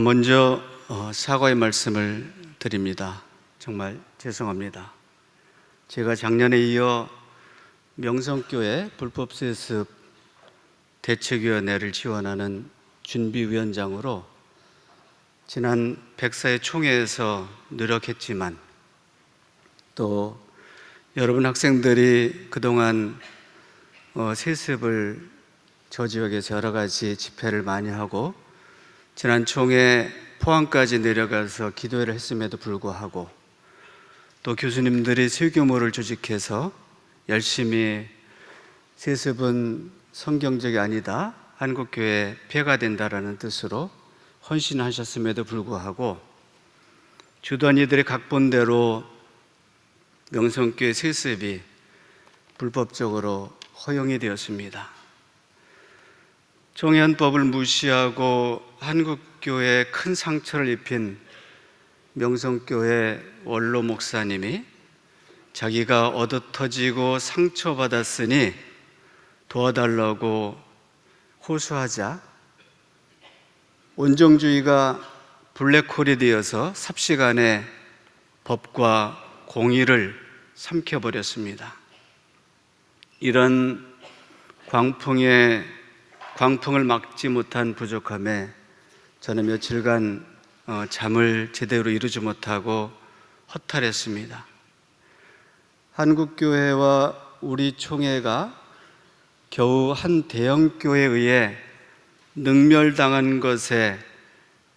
먼저 사과의 말씀을 드립니다. 정말 죄송합니다. 제가 작년에 이어 명성교회 불법세습 대책위원회를 지원하는 준비위원장으로 지난 백사회 총회에서 노력했지만, 또 여러분 학생들이 그동안 세습을 저 지역에서 여러 가지 집회를 많이 하고 지난 총회 포항까지 내려가서 기도회를 했음에도 불구하고, 또 교수님들이 소규모를 조직해서 열심히 세습은 성경적이 아니다, 한국교회에 폐가 된다라는 뜻으로 헌신하셨음에도 불구하고 주도한 이들의 각본대로 명성교회 세습이 불법적으로 허용이 되었습니다. 총회헌법을 무시하고 한국교회에 큰 상처를 입힌 명성교회 원로 목사님이 자기가 얻어터지고 상처받았으니 도와달라고 호소하자 온정주의가 블랙홀이 되어서 삽시간에 법과 공의를 삼켜버렸습니다. 이런 광풍을 막지 못한 부족함에 저는 며칠간 잠을 제대로 이루지 못하고 허탈했습니다. 한국교회와 우리 총회가 겨우 한 대형교회에 의해 능멸당한 것에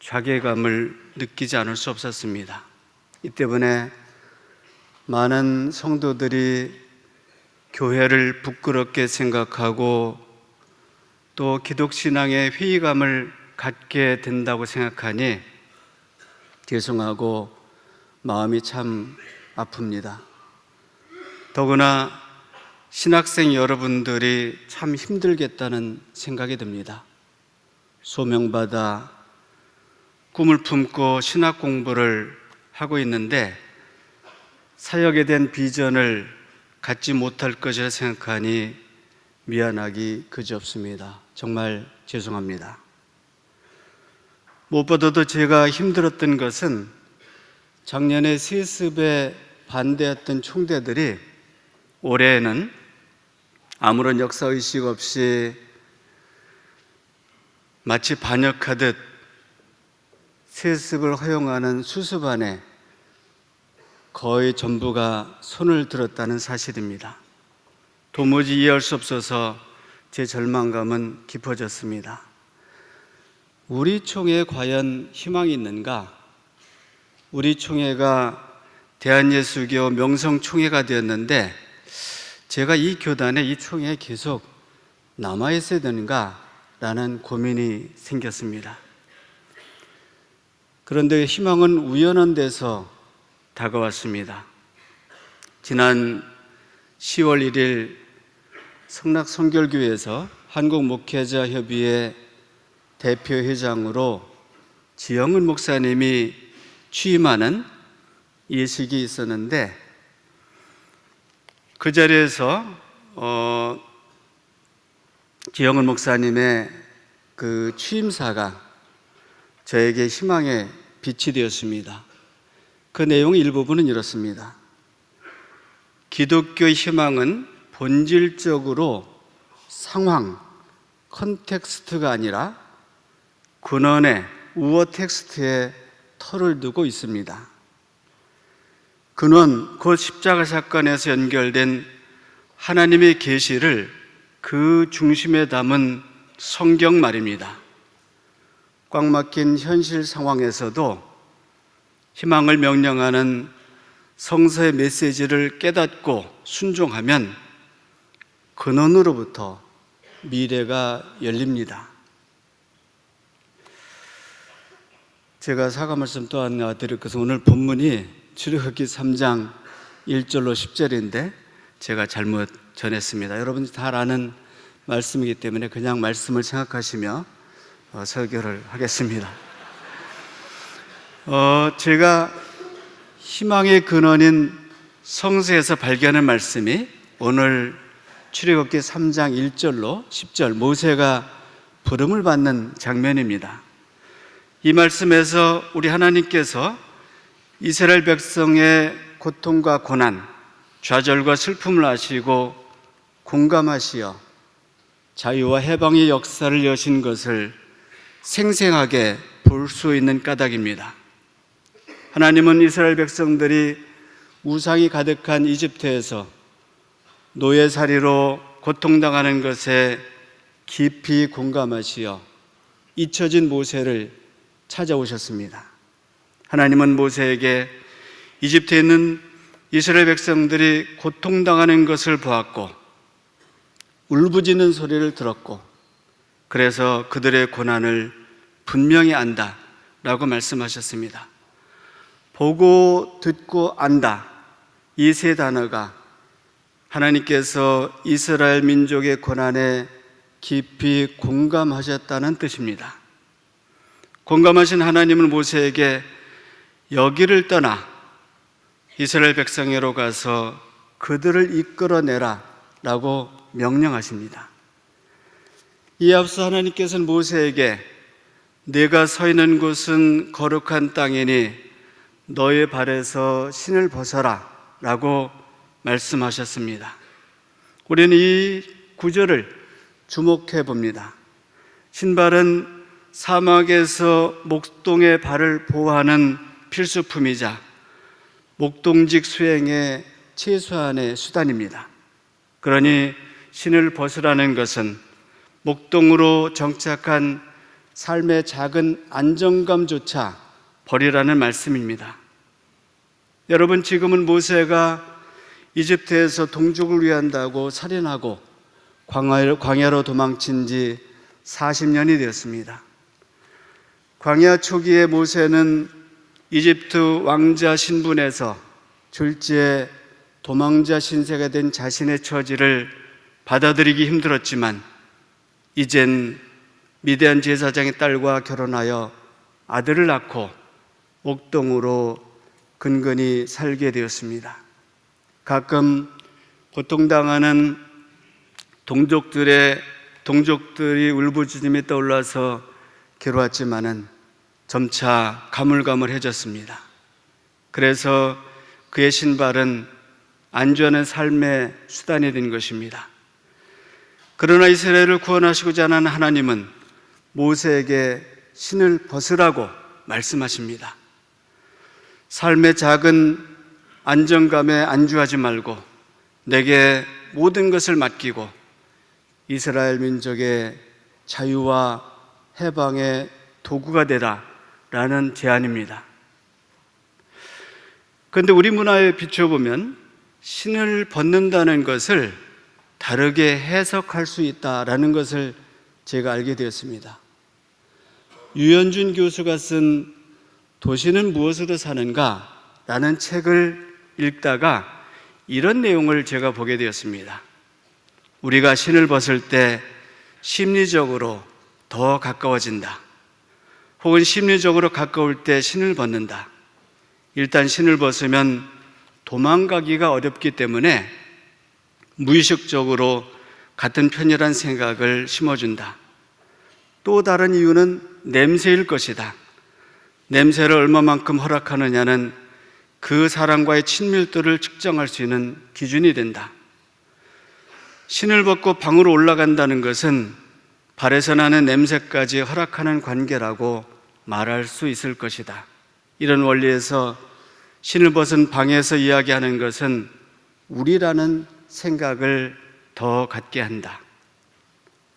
자괴감을 느끼지 않을 수 없었습니다. 이 때문에 많은 성도들이 교회를 부끄럽게 생각하고 또 기독신앙에 회의감을 갖게 된다고 생각하니 죄송하고 마음이 참 아픕니다. 더구나 신학생 여러분들이 참 힘들겠다는 생각이 듭니다. 소명받아 꿈을 품고 신학 공부를 하고 있는데 사역에 대한 비전을 갖지 못할 것이라 생각하니 미안하기 그지없습니다. 정말 죄송합니다. 무엇보다도 제가 힘들었던 것은 작년에 세습에 반대했던 총대들이 올해에는 아무런 역사의식 없이 마치 반역하듯 세습을 허용하는 수습안에 거의 전부가 손을 들었다는 사실입니다. 도무지 이해할 수 없어서 제 절망감은 깊어졌습니다. 우리 총회에 과연 희망이 있는가? 우리 총회가 대한예수교 명성총회가 되었는데 제가 이 교단에, 이 총회에 계속 남아있어야 되는가? 라는 고민이 생겼습니다. 그런데 희망은 우연한 데서 다가왔습니다. 지난 10월 1일 성락성결교회에서 한국목회자협의회 대표회장으로 지영은 목사님이 취임하는 예식이 있었는데, 그 자리에서 지영은 목사님의 그 취임사가 저에게 희망의 빛이 되었습니다. 그 내용의 일부분은 이렇습니다. 기독교의 희망은 본질적으로 상황, 컨텍스트가 아니라 근원의 우어 텍스트에 터를 두고 있습니다. 근원, 곧 십자가 사건에서 연결된 하나님의 계시를 그 중심에 담은 성경 말입니다. 꽉 막힌 현실 상황에서도 희망을 명령하는 성서의 메시지를 깨닫고 순종하면 근원으로부터 미래가 열립니다. 제가 사과 말씀 또 하나 드릴 것은 오늘 본문이 출애굽기 3장 1절로 10절인데 제가 잘못 전했습니다. 여러분이 다 아는 말씀이기 때문에 그냥 말씀을 생각하시며 설교를 하겠습니다. 제가 희망의 근원인 성서에서 발견한 말씀이 오늘 출애굽기 3장 1절로 10절 모세가 부름을 받는 장면입니다. 이 말씀에서 우리 하나님께서 이스라엘 백성의 고통과 고난, 좌절과 슬픔을 아시고 공감하시어 자유와 해방의 역사를 여신 것을 생생하게 볼 수 있는 까닭입니다. 하나님은 이스라엘 백성들이 우상이 가득한 이집트에서 노예살이로 고통당하는 것에 깊이 공감하시어 잊혀진 모세를 찾아오셨습니다. 하나님은 모세에게 이집트에 있는 이스라엘 백성들이 고통당하는 것을 보았고 울부짖는 소리를 들었고 그래서 그들의 고난을 분명히 안다 라고 말씀하셨습니다. 보고 듣고 안다, 이 세 단어가 하나님께서 이스라엘 민족의 고난에 깊이 공감하셨다는 뜻입니다. 공감하신 하나님은 모세에게 여기를 떠나 이스라엘 백성에로 가서 그들을 이끌어내라 라고 명령하십니다. 이에 앞서 하나님께서는 모세에게 내가 서 있는 곳은 거룩한 땅이니 너의 발에서 신을 벗어라 라고 말씀하셨습니다. 우리는 이 구절을 주목해 봅니다. 신발은 사막에서 목동의 발을 보호하는 필수품이자 목동직 수행의 최소한의 수단입니다. 그러니 신을 벗으라는 것은 목동으로 정착한 삶의 작은 안정감조차 버리라는 말씀입니다. 여러분, 지금은 모세가 이집트에서 동족을 위한다고 살인하고 광야로 도망친 지 40년이 되었습니다. 광야 초기에 모세는 이집트 왕자 신분에서 졸지에 도망자 신세가 된 자신의 처지를 받아들이기 힘들었지만 이젠 미디안 제사장의 딸과 결혼하여 아들을 낳고 목동으로 근근히 살게 되었습니다. 가끔 고통당하는 동족들이 울부짖음이 떠올라서 괴로웠지만은 점차 가물가물해졌습니다. 그래서 그의 신발은 안전한 삶의 수단이 된 것입니다. 그러나 이스라엘을 구원하시고자 하는 하나님은 모세에게 신을 벗으라고 말씀하십니다. 삶의 작은 안정감에 안주하지 말고 내게 모든 것을 맡기고 이스라엘 민족의 자유와 해방의 도구가 되라 라는 제안입니다. 그런데 우리 문화에 비춰보면 신을 벗는다는 것을 다르게 해석할 수 있다라는 것을 제가 알게 되었습니다. 유현준 교수가 쓴 도시는 무엇으로 사는가? 라는 책을 읽다가 이런 내용을 제가 보게 되었습니다. 우리가 신을 벗을 때 심리적으로 더 가까워진다. 혹은 심리적으로 가까울 때 신을 벗는다. 일단 신을 벗으면 도망가기가 어렵기 때문에 무의식적으로 같은 편이란 생각을 심어준다. 또 다른 이유는 냄새일 것이다. 냄새를 얼마만큼 허락하느냐는 그 사람과의 친밀도를 측정할 수 있는 기준이 된다. 신을 벗고 방으로 올라간다는 것은 발에서 나는 냄새까지 허락하는 관계라고 말할 수 있을 것이다. 이런 원리에서 신을 벗은 방에서 이야기하는 것은 우리라는 생각을 더 갖게 한다.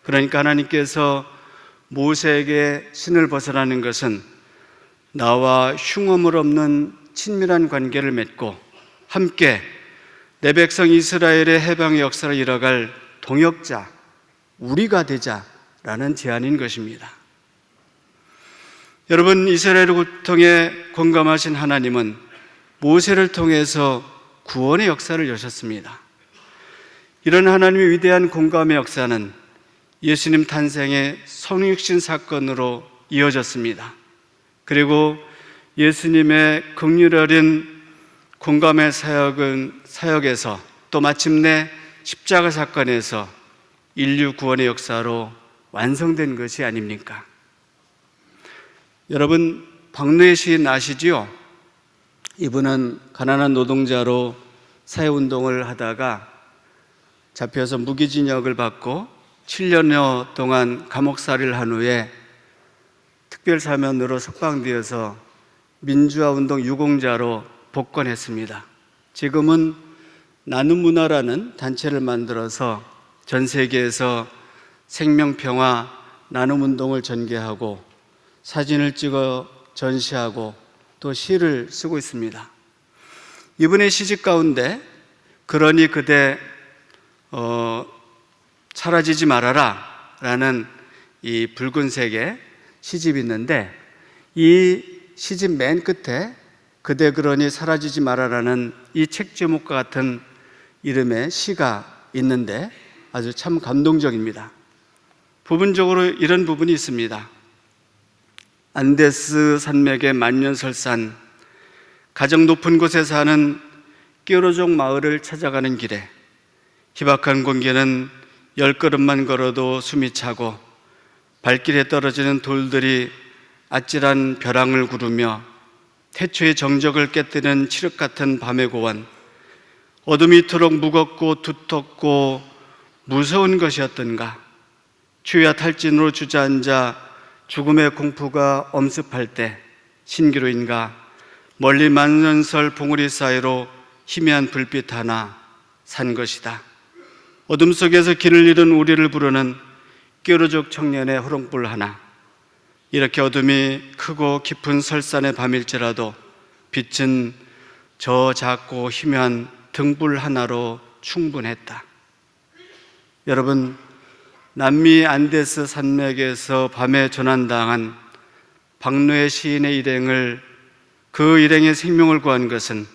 그러니까 하나님께서 모세에게 신을 벗으라는 것은 나와 흉엄을 없는 친밀한 관계를 맺고 함께 내 백성 이스라엘의 해방의 역사를 이뤄갈 동역자, 우리가 되자라는 제안인 것입니다. 여러분, 이스라엘의 고통에 공감하신 하나님은 모세를 통해서 구원의 역사를 여셨습니다. 이런 하나님의 위대한 공감의 역사는 예수님 탄생의 성육신 사건으로 이어졌습니다. 그리고 예수님의 긍휼 어린 공감의 사역에서 또 마침내 십자가 사건에서 인류 구원의 역사로 완성된 것이 아닙니까? 여러분, 박노해 시인 아시지요? 이분은 가난한 노동자로 사회운동을 하다가 잡혀서 무기징역을 받고 7년여 동안 감옥살이를 한 후에 특별사면으로 석방되어서 민주화운동 유공자로 복권했습니다. 지금은 나눔문화라는 단체를 만들어서 전 세계에서 생명평화 나눔운동을 전개하고 사진을 찍어 전시하고 또 시를 쓰고 있습니다. 이분의 시집 가운데 그러니 그대 사라지지 말아라 라는 이 붉은색의 시집이 있는데, 이 시집 맨 끝에 그대 그러니 사라지지 말아라는 이 책 제목과 같은 이름의 시가 있는데 아주 참 감동적입니다. 부분적으로 이런 부분이 있습니다. 안데스 산맥의 만년설산, 가장 높은 곳에 사는 끼오로족 마을을 찾아가는 길에 희박한 공기는 10걸음만 걸어도 숨이 차고 발길에 떨어지는 돌들이 아찔한 벼랑을 구르며 태초의 정적을 깨뜨리는 칠흑 같은 밤의 고원, 어둠이 이토록 무겁고 두텁고 무서운 것이었던가. 추위와 탈진으로 주저앉아 죽음의 공포가 엄습할 때 신기루인가 멀리 만년설 봉우리 사이로 희미한 불빛 하나 산 것이다. 어둠 속에서 길을 잃은 우리를 부르는 끼오로족 청년의 호롱불 하나. 이렇게 어둠이 크고 깊은 설산의 밤일지라도 빛은 저 작고 희미한 등불 하나로 충분했다. 여러분, 남미 안데스 산맥에서 밤에 조난당한 박노해 시인의 일행을, 그 일행의 생명을 구한 것은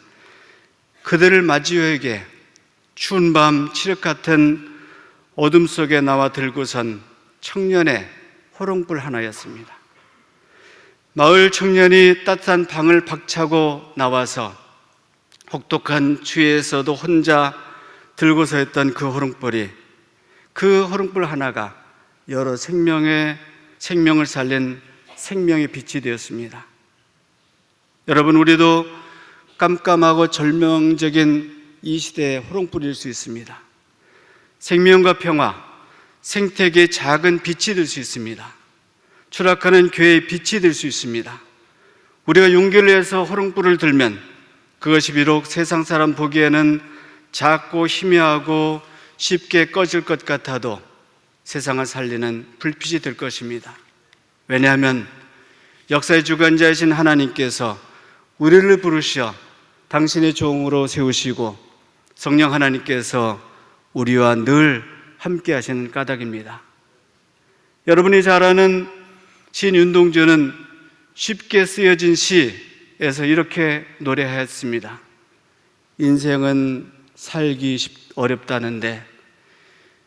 그들을 마지오에게 추운 밤 칠흑 같은 어둠 속에 나와 들고선 청년의 호롱불 하나였습니다. 마을 청년이 따뜻한 방을 박차고 나와서 혹독한 추위에서도 혼자 들고서 했던 그 호롱불이, 그 호롱불 하나가 여러 생명을 살린 생명의 빛이 되었습니다. 여러분, 우리도 깜깜하고 절명적인 이 시대의 호롱불일 수 있습니다. 생명과 평화, 생태계의 작은 빛이 될 수 있습니다. 추락하는 교회의 빛이 될 수 있습니다. 우리가 용기를 내서 호롱불을 들면 그것이 비록 세상 사람 보기에는 작고 희미하고 쉽게 꺼질 것 같아도 세상을 살리는 불빛이 될 것입니다. 왜냐하면 역사의 주관자이신 하나님께서 우리를 부르셔 당신의 종으로 세우시고 성령 하나님께서 우리와 늘 함께 하시는 까닭입니다. 여러분이 잘 아는 시인 윤동주는 쉽게 쓰여진 시에서 이렇게 노래하였습니다. 인생은 살기 어렵다는데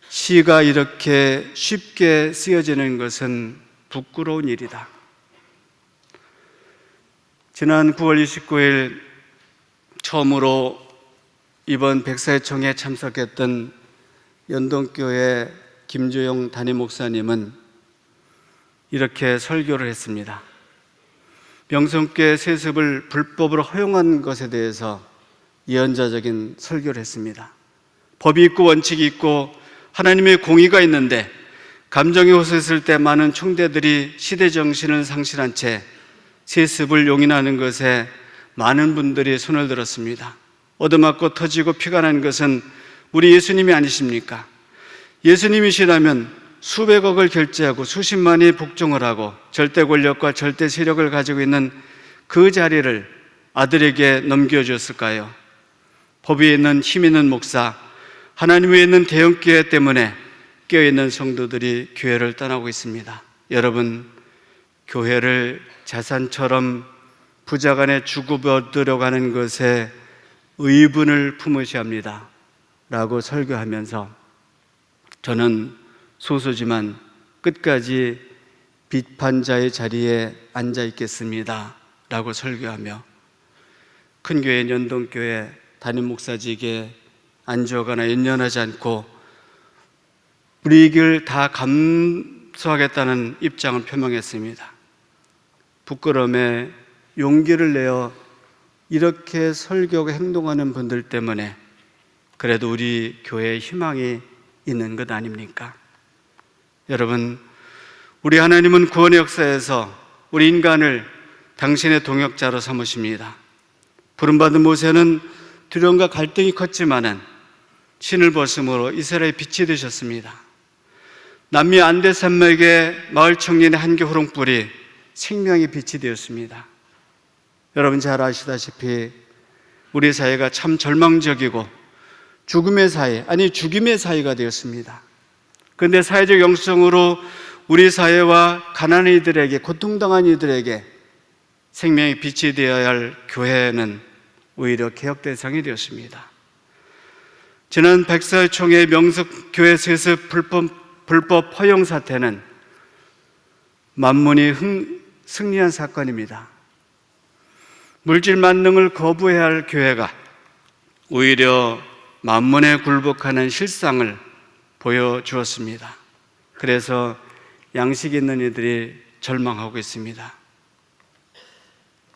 시가 이렇게 쉽게 쓰여지는 것은 부끄러운 일이다. 지난 9월 29일 처음으로 이번 백사회총회에 참석했던 연동교회 김조용 담임 목사님은 이렇게 설교를 했습니다. 명성교회 세습을 불법으로 허용한 것에 대해서 예언자적인 설교를 했습니다. 법이 있고 원칙이 있고 하나님의 공의가 있는데 감정이 호소했을 때 많은 총대들이 시대 정신을 상실한 채 세습을 용인하는 것에 많은 분들이 손을 들었습니다. 얻어맞고 터지고 피가 난 것은 우리 예수님이 아니십니까? 예수님이시라면 수백억을 결제하고 수십만이 복종을 하고 절대 권력과 절대 세력을 가지고 있는 그 자리를 아들에게 넘겨주었을까요? 법 위에 있는 힘 있는 목사, 하나님 위에 있는 대형교회 때문에 깨어있는 성도들이 교회를 떠나고 있습니다. 여러분, 교회를 자산처럼 부자간에 주고받으려고 하는 것에 의분을 품으셔야 합니다 라고 설교하면서 저는 소수지만 끝까지 비판자의 자리에 앉아 있겠습니다 라고 설교하며 큰 교회 연동교회 담임 목사직에 안주하거나 연연하지 않고 불이익을 다 감수하겠다는 입장을 표명했습니다. 부끄러움에 용기를 내어 이렇게 설교하고 행동하는 분들 때문에 그래도 우리 교회에 희망이 있는 것 아닙니까? 여러분, 우리 하나님은 구원의 역사에서 우리 인간을 당신의 동역자로 삼으십니다. 부름받은 모세는 두려움과 갈등이 컸지만은 신을 벗음으로 이스라엘의 빛이 되셨습니다. 남미 안데 산맥의 마을 청년의 한개 호롱불이 생명의 빛이 되었습니다. 여러분 잘 아시다시피 우리 사회가 참 절망적이고 죽음의 사회, 아니 죽임의 사회가 되었습니다. 그런데 사회적 영성으로 우리 사회와 가난한 이들에게, 고통당한 이들에게 생명의 빛이 되어야 할 교회는 오히려 개혁 대상이 되었습니다. 지난 백사총회 명석교회 세습 불법 허용 사태는 만문이 승리한 사건입니다. 물질 만능을 거부해야 할 교회가 오히려 만문에 굴복하는 실상을 보여주었습니다. 그래서 양식 있는 이들이 절망하고 있습니다.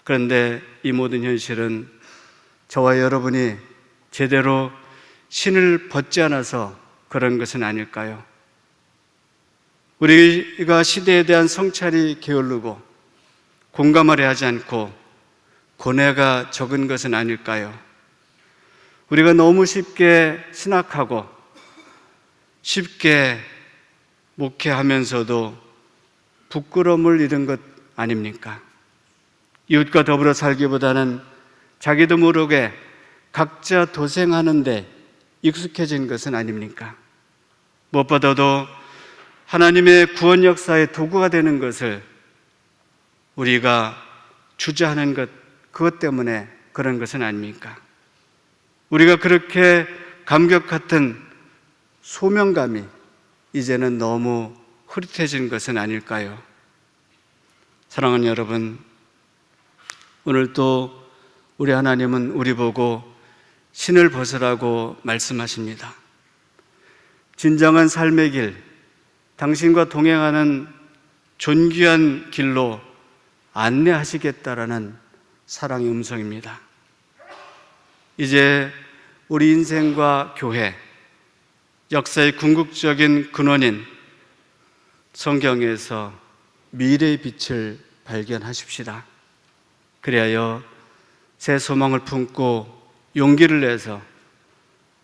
그런데 이 모든 현실은 저와 여러분이 제대로 신을 벗지 않아서 그런 것은 아닐까요? 우리가 시대에 대한 성찰이 게으르고 공감하려 하지 않고 고뇌가 적은 것은 아닐까요? 우리가 너무 쉽게 신학하고 쉽게 목회하면서도 부끄러움을 잃은 것 아닙니까? 이웃과 더불어 살기보다는 자기도 모르게 각자 도생하는데 익숙해진 것은 아닙니까? 무엇보다도 하나님의 구원 역사의 도구가 되는 것을 우리가 주저하는 것, 그것 때문에 그런 것은 아닙니까? 우리가 그렇게 감격 같은 소명감이 이제는 너무 흐릿해진 것은 아닐까요? 사랑하는 여러분, 오늘 또 우리 하나님은 우리 보고 신을 벗으라고 말씀하십니다. 진정한 삶의 길, 당신과 동행하는 존귀한 길로 안내하시겠다라는 사랑의 음성입니다. 이제 우리 인생과 교회, 역사의 궁극적인 근원인 성경에서 미래의 빛을 발견하십시다. 그리하여 새 소망을 품고 용기를 내서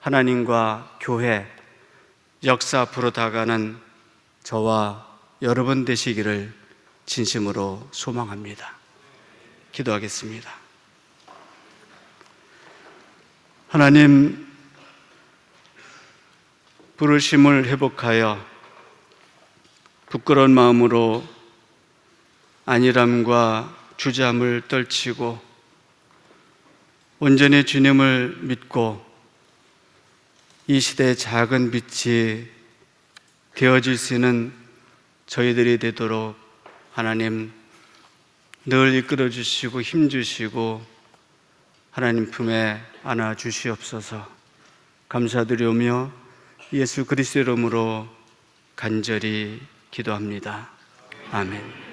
하나님과 교회, 역사 앞으로 다가가는 저와 여러분 되시기를 진심으로 소망합니다. 기도하겠습니다. 하나님, 부르심을 회복하여 부끄러운 마음으로 안일함과 주저함을 떨치고 온전히 주님을 믿고 이 시대의 작은 빛이 되어질 수 있는 저희들이 되도록 하나님 늘 이끌어 주시고 힘 주시고 하나님 품에 안아 주시옵소서. 감사드리오며 예수 그리스도의 이름으로 간절히 기도합니다. 아멘.